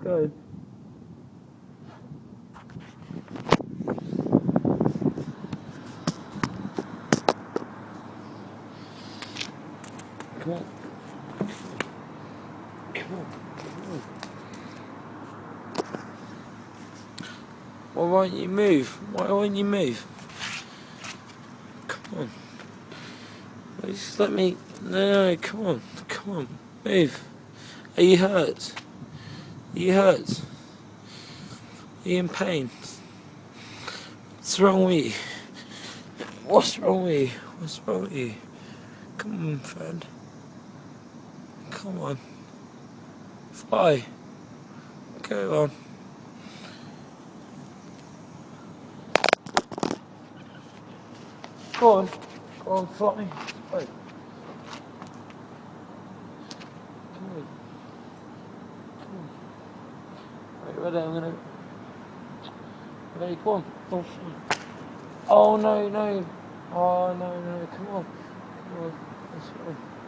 Go. Come on. Come on. Come on. Why won't you move? Why won't you move? Come on. Just let me... No, come on. Come on. Move. Are you hurt? Are you hurt? Are you in pain? What's wrong with you? What's wrong with you? What's wrong with you? Come on, friend. Come on. Fly. Go on. Go on. Go on, fly. Fly. Come on. Come on. Right, ready, I'm gonna... Ready, go on. Go on, fly. Oh, no, no. Oh, no, no, come on. Come on. That's right.